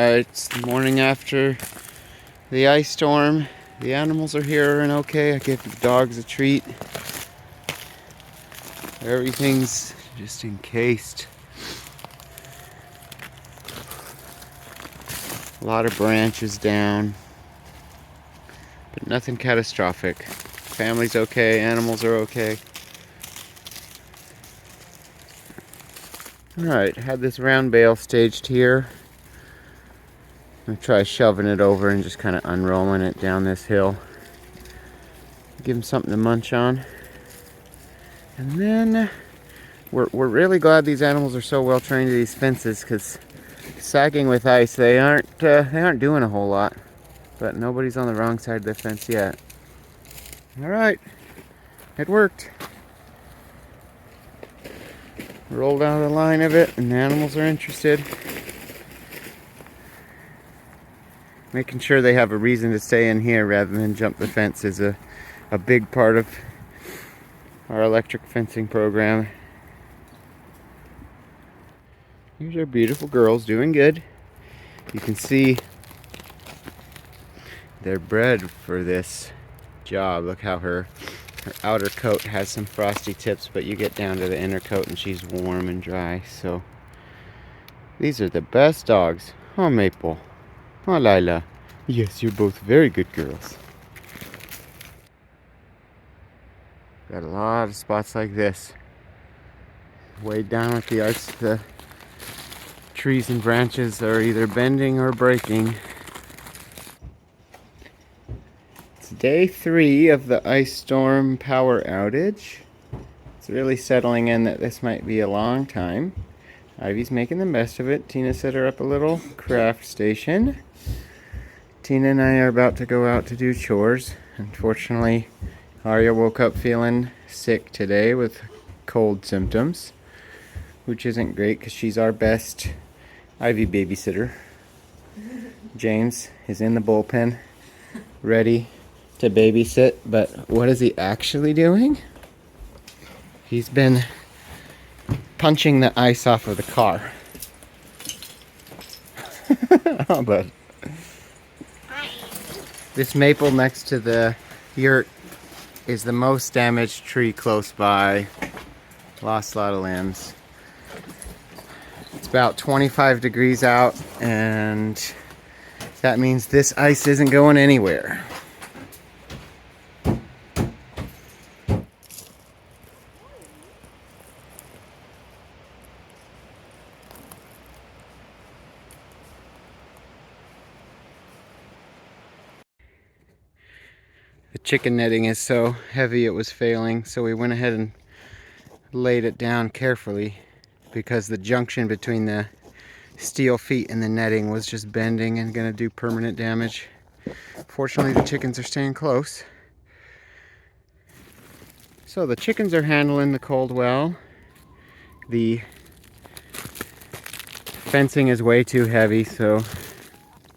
Alright, it's the morning after the ice storm. The animals are here and okay. I gave the dogs a treat. Everything's just encased. A lot of branches down, but nothing catastrophic. Family's okay, animals are okay. Alright, had this round bale staged here. I'm gonna try shoving it over and just kind of unrolling it down this hill. Give them something to munch on. And then we're really glad these animals are so well trained to these fences, because sagging with ice, they aren't doing a whole lot. But nobody's on the wrong side of the fence yet. Alright, it worked. Rolled out a line of it and the animals are interested. Making sure they have a reason to stay in here rather than jump the fence is a big part of our electric fencing program. Here's our beautiful girls doing good. You can see they're bred for this job. Look how her outer coat has some frosty tips, but you get down to the inner coat and she's warm and dry. So these are the best dogs. Oh, Maple. Oh, Lila. Yes, you're both very good girls. Got a lot of spots like this. Way down at the ice, the trees and branches are either bending or breaking. It's day 3 of the ice storm power outage. It's really settling in that this might be a long time. Ivy's making the best of it. Tina set her up a little craft station. Tina and I are about to go out to do chores. Unfortunately, Arya woke up feeling sick today with cold symptoms, which isn't great because she's our best Ivy babysitter. James is in the bullpen, ready to babysit, but what is he actually doing? He's been punching the ice off of the car. Oh, bud. This maple next to the yurt is the most damaged tree close by. Lost a lot of limbs. It's about 25 degrees out, and that means this ice isn't going anywhere. The chicken netting is so heavy it was failing, so we went ahead and laid it down carefully because the junction between the steel feet and the netting was just bending and going to do permanent damage. Fortunately, the chickens are staying close. So the chickens are handling the cold well. The fencing is way too heavy, so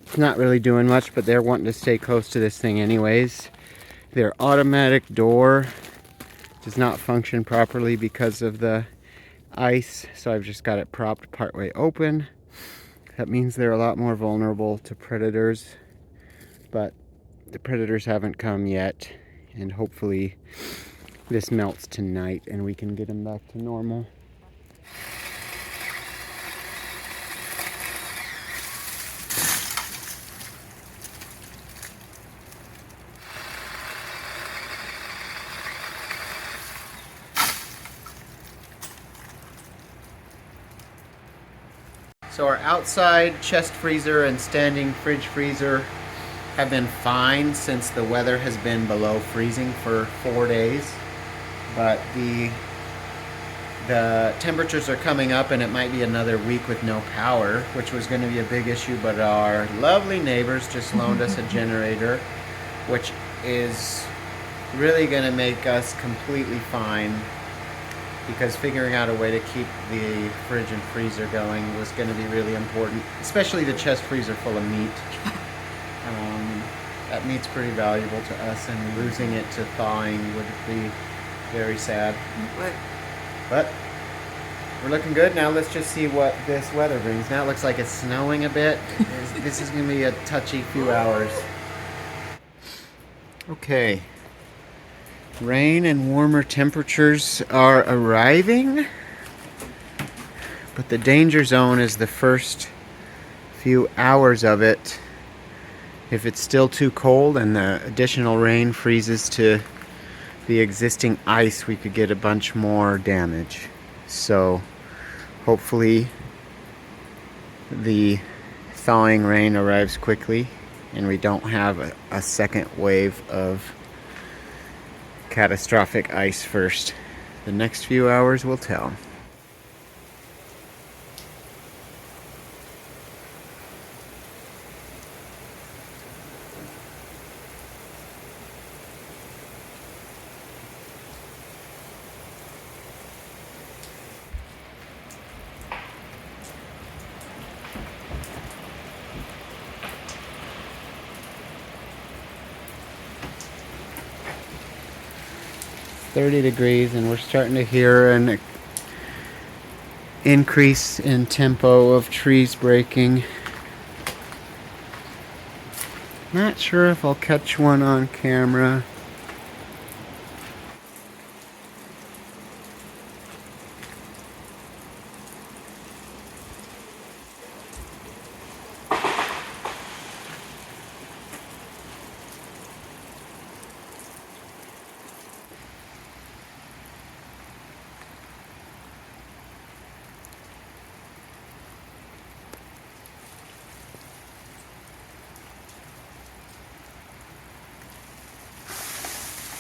it's not really doing much, but they're wanting to stay close to this thing anyways. Their automatic door does not function properly because of the ice, so I've just got it propped partway open. That means they're a lot more vulnerable to predators, but the predators haven't come yet, and hopefully this melts tonight and we can get them back to normal. So our outside chest freezer and standing fridge freezer have been fine since the weather has been below freezing for 4 days. But the temperatures are coming up and it might be another week with no power, which was going to be a big issue, but our lovely neighbors just loaned us a generator, which is really going to make us completely fine, because figuring out a way to keep the fridge and freezer going was going to be really important, especially the chest freezer full of meat. That meat's pretty valuable to us, and losing it to thawing would be very sad. What? But We're looking good. Now let's just see what this weather brings. Now it looks like it's snowing a bit. This is going to be a touchy few hours. Okay. Rain and warmer temperatures are arriving, but the danger zone is the first few hours of it. If it's still too cold and the additional rain freezes to the existing ice, we could get a bunch more damage. So hopefully the thawing rain arrives quickly and we don't have a second wave of catastrophic ice first. The next few hours will tell. .30 degrees, and we're starting to hear an increase in tempo of trees breaking. Not sure if I'll catch one on camera.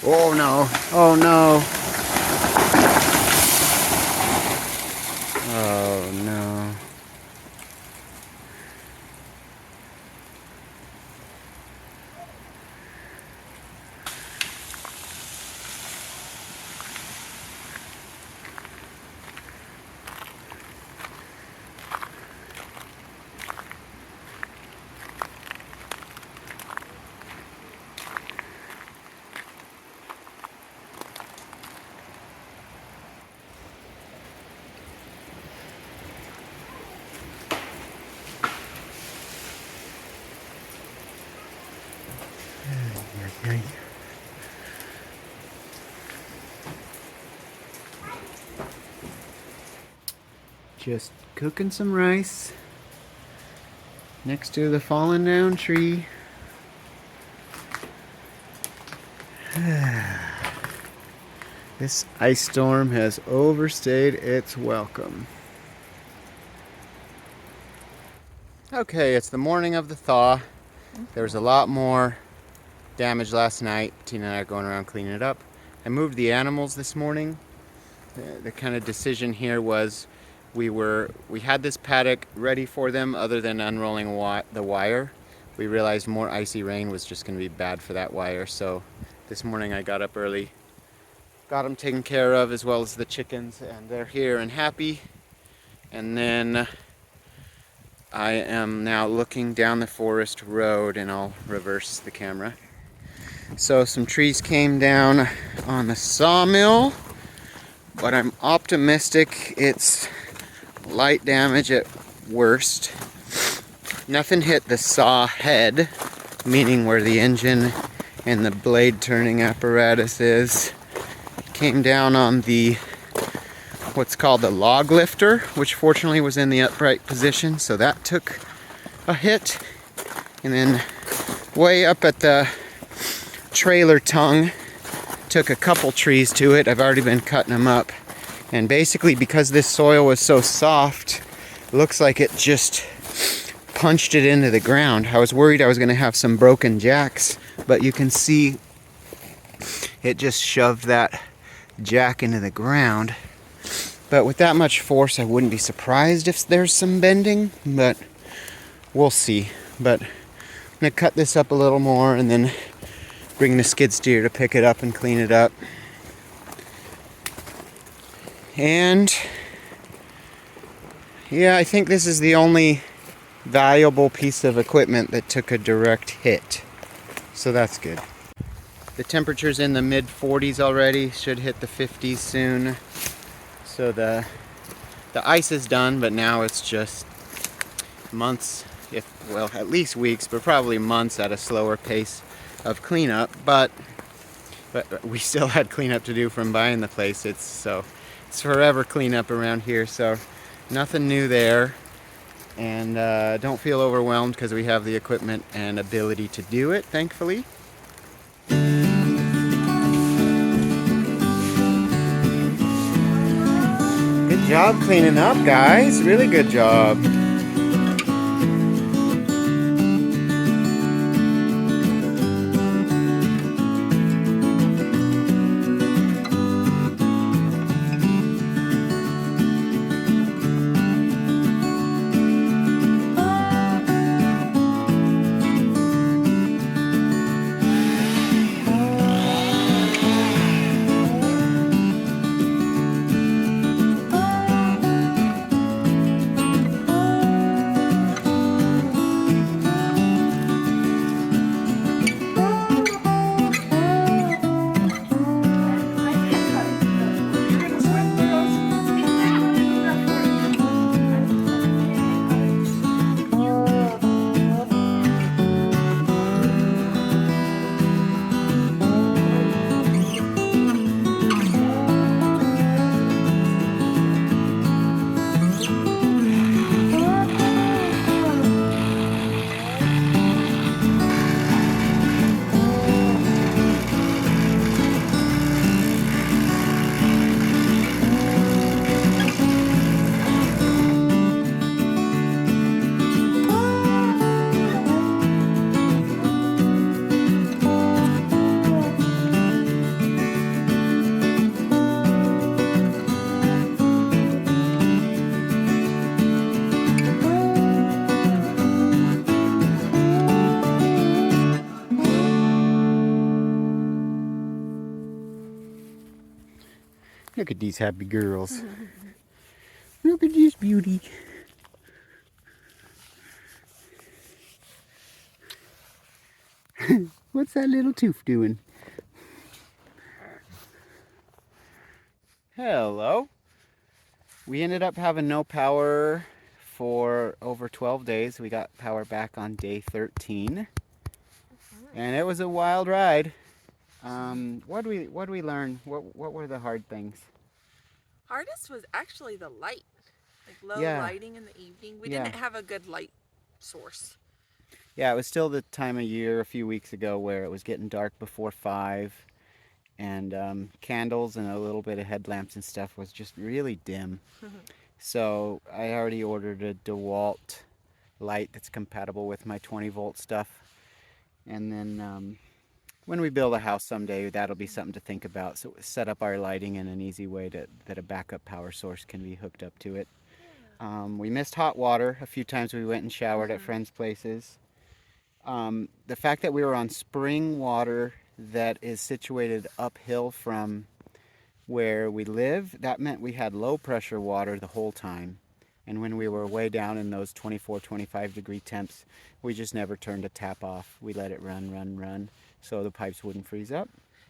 Oh no, oh no. Oh no. Just cooking some rice next to the fallen down tree. This ice storm has overstayed its welcome. Okay, it's the morning of the thaw. There was a lot more damage last night. Tina and I are going around cleaning it up. I moved the animals this morning. The kind of decision here was we had this paddock ready for them other than unrolling the wire. We realized more icy rain was just going to be bad for that wire, so this morning I got up early, got them taken care of as well as the chickens, and they're here and happy. And then I am now looking down the forest road, and I'll reverse the camera. So some trees came down on the sawmill, but I'm optimistic it's light damage at worst. Nothing hit the saw head, meaning where the engine and the blade turning apparatus is. Came down on the what's called the log lifter, which fortunately was in the upright position, so that took a hit. And then way up at the trailer tongue, took a couple trees to it. I've already been cutting them up. And basically, because this soil was so soft, it looks like it just punched it into the ground. I was worried I was going to have some broken jacks, but you can see it just shoved that jack into the ground. But with that much force, I wouldn't be surprised if there's some bending, but we'll see. But I'm going to cut this up a little more and then bring the skid steer to pick it up and clean it up. And yeah, I think this is the only valuable piece of equipment that took a direct hit. So that's good. The temperature's in the mid 40s already, should hit the 50s soon. So the the ice is done, but now it's just months, well, at least weeks, but probably months at a slower pace of cleanup. But we still had cleanup to do from buying the place. It's forever cleanup around here, so nothing new there. And don't feel overwhelmed because we have the equipment and ability to do it, thankfully. Good job cleaning up, guys. Really good job. Look at these happy girls. Look at this beauty. What's that little tooth doing? Hello. We ended up having no power for over 12 days. We got power back on day 13. And it was a wild ride. What did we learn? What were the hard things? Hardest was actually the light, like low lighting in the evening. We didn't have a good light source. Yeah, it was still the time of year a few weeks ago where it was getting dark before 5, and candles and a little bit of headlamps and stuff was just really dim. So I already ordered a DeWalt light that's compatible with my 20-volt stuff. And then when we build a house someday, that'll be something to think about. So set up our lighting in an easy way that a backup power source can be hooked up to it. We missed hot water a few times. We went and showered at friends' places. The fact that we were on spring water that is situated uphill from where we live, that meant we had low pressure water the whole time. And when we were way down in those 24, 25 degree temps, we just never turned a tap off. We let it run, so the pipes wouldn't freeze up.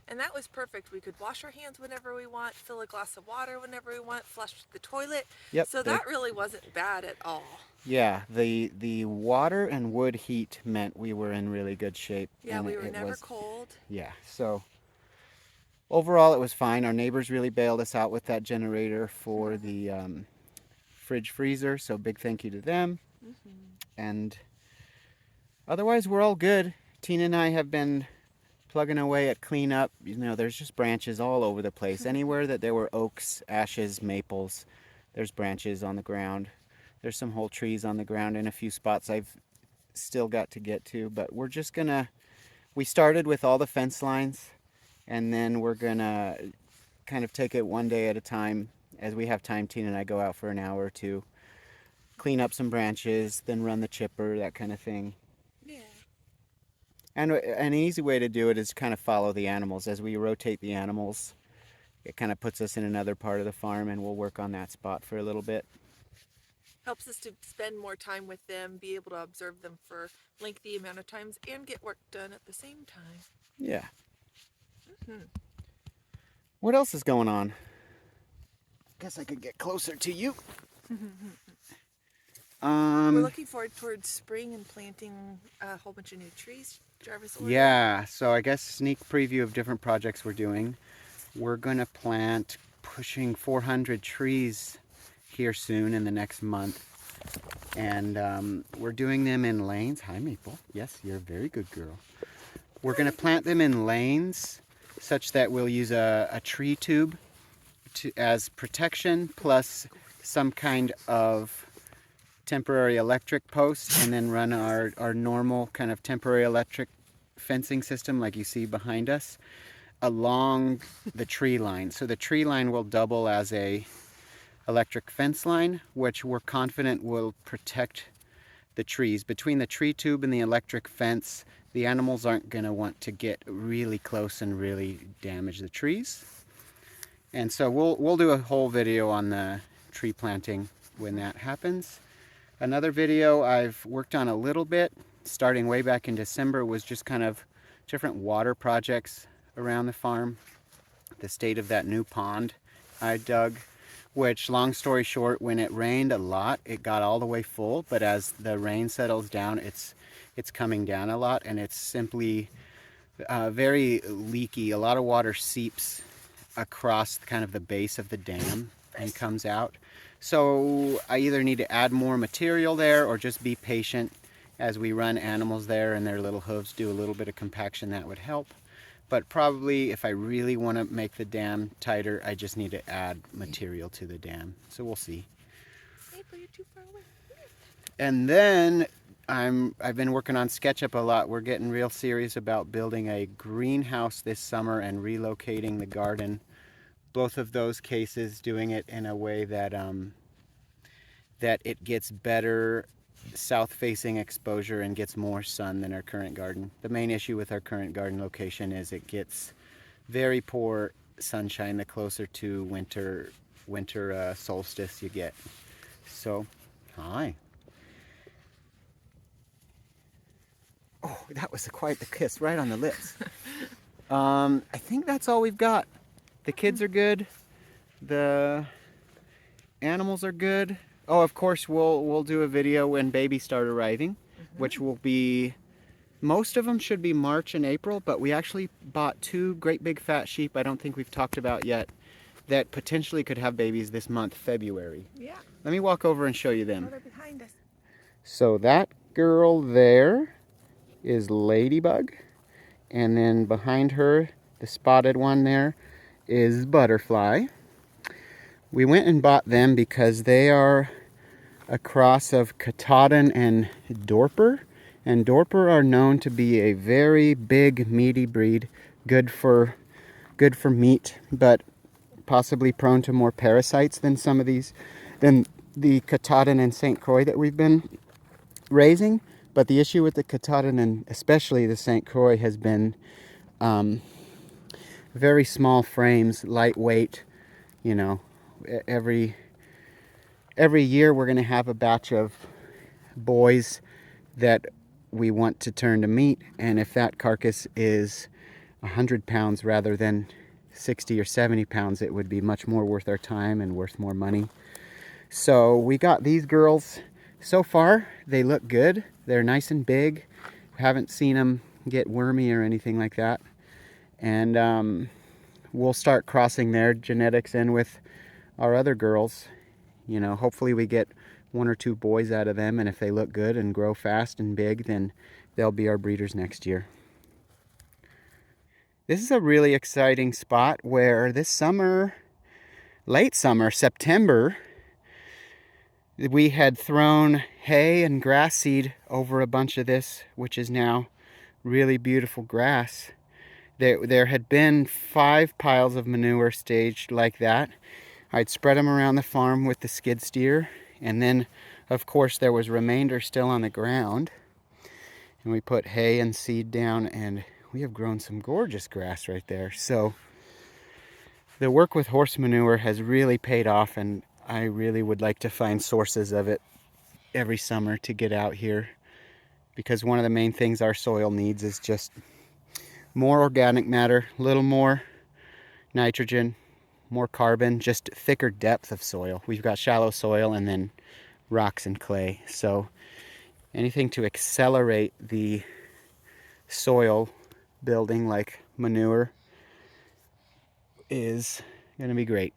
And that was perfect. We could wash our hands whenever we want, fill a glass of water whenever we want, flush the toilet. Yep. So that really wasn't bad at all. Yeah, the water and wood heat meant we were in really good shape. Yeah, and we were never cold. Yeah, so overall it was fine. Our neighbors really bailed us out with that generator for the fridge freezer, so big thank you to them. And otherwise we're all good. Tina and I have been plugging away at cleanup. You know, there's just branches all over the place. Anywhere that there were oaks, ashes, maples, there's branches on the ground. There's some whole trees on the ground in a few spots I've still got to get to, but we're just gonna, we started with all the fence lines, and then we're gonna kind of take it one day at a time. As we have time, Tina and I go out for an hour or two, clean up some branches, then run the chipper, that kind of thing. Yeah. And an easy way to do it is kind of follow the animals. As we rotate the animals, it kind of puts us in another part of the farm, and we'll work on that spot for a little bit. Helps us to spend more time with them, be able to observe them for lengthy amount of times, and get work done at the same time. Yeah. What else is going on? Guess I could get closer to you. We're looking forward towards spring and planting a whole bunch of new trees. Jarvis ordered. Yeah, so I guess sneak preview of different projects we're doing. We're gonna plant pushing 400 trees here soon in the next month. And we're doing them in lanes. Hi, Maple. Yes, you're a very good girl. We're gonna plant them in lanes such that we'll use a tree tube as protection, plus some kind of temporary electric post, and then run our normal kind of temporary electric fencing system like you see behind us along the tree line. So the tree line will double as a electric fence line, which we're confident will protect the trees. Between the tree tube and the electric fence, the animals aren't going to want to get really close and really damage the trees. And so we'll do a whole video on the tree planting when that happens. Another video I've worked on a little bit, starting way back in December, was just kind of different water projects around the farm. The state of that new pond I dug, which, long story short, when it rained a lot, it got all the way full, but as the rain settles down, it's coming down a lot, and it's simply very leaky. A lot of water seeps across kind of the base of the dam and comes out. So I either need to add more material there or just be patient as we run animals there and their little hooves do a little bit of compaction. That would help. But probably if I really want to make the dam tighter, I just need to add material to the dam. So we'll see. Maple, you're too far away. And then I've been working on SketchUp a lot. We're getting real serious about building a greenhouse this summer and relocating the garden. Both of those cases, doing it in a way that that it gets better south-facing exposure and gets more sun than our current garden. The main issue with our current garden location is it gets very poor sunshine the closer to winter solstice you get. So, hi. Oh, that was quite the kiss right on the lips. I think that's all we've got. The kids are good. The animals are good. Oh, of course, we'll do a video when babies start arriving, which will be, most of them should be March and April, but we actually bought 2 great big fat sheep I don't think we've talked about yet that potentially could have babies this month, February. Yeah. Let me walk over and show you them. Oh, they're behind us. So that girl there is Ladybug, and then behind her, the spotted one there, is Butterfly. We went and bought them because they are a cross of Katahdin and Dorper, and Dorper are known to be a very big, meaty breed, good for meat, but possibly prone to more parasites than the Katahdin and St. Croix that we've been raising. But the issue with the Katahdin and especially the St. Croix has been very small frames, lightweight. You know, every year we're going to have a batch of boys that we want to turn to meat, and if that carcass is 100 pounds rather than 60 or 70 pounds, it would be much more worth our time and worth more money. So we got these girls. So far they look good. They're nice and big. Haven't seen them get wormy or anything like that. And we'll start crossing their genetics in with our other girls. You know, hopefully we get 1 or 2 boys out of them, and if they look good and grow fast and big, then they'll be our breeders next year. This is a really exciting spot where this summer, late summer, September, we had thrown hay and grass seed over a bunch of this, which is now really beautiful grass. There had been 5 piles of manure staged like that. I'd spread them around the farm with the skid steer, and then of course there was remainder still on the ground, and we put hay and seed down, and we have grown some gorgeous grass right there. So the work with horse manure has really paid off, and I really would like to find sources of it every summer to get out here, because one of the main things our soil needs is just more organic matter, a little more nitrogen, more carbon, just thicker depth of soil. We've got shallow soil and then rocks and clay. So anything to accelerate the soil building, like manure, is going to be great.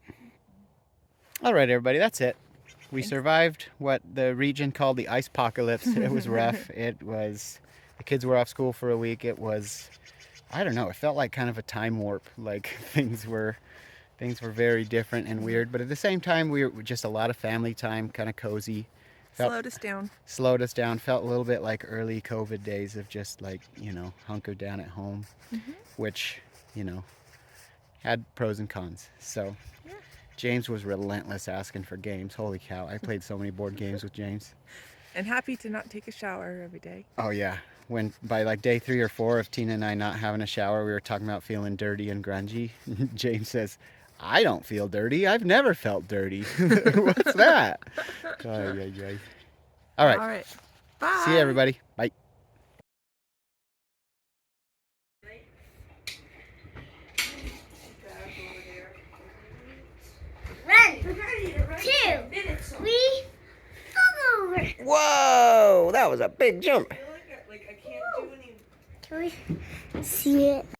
All right, everybody, that's it. We survived what the region called the Icepocalypse. It was rough. The kids were off school for a week. It was, I don't know, it felt like kind of a time warp. Like things were very different and weird, but at the same time, we were just a lot of family time, kind of cozy. Slowed us down. Slowed us down. Felt a little bit like early COVID days of just like, hunkered down at home, which, had pros and cons. So Yeah. James was relentless asking for games. Holy cow, I played so many board games with James. And happy to not take a shower every day. Oh yeah, when by like day 3 or 4 of Tina and I not having a shower, we were talking about feeling dirty and grungy. James says, I don't feel dirty. I've never felt dirty. What's that? All right. All right. Bye. See you, everybody. Bye. Run! 2, 3, go over! Whoa, that was a big jump. Can we see it?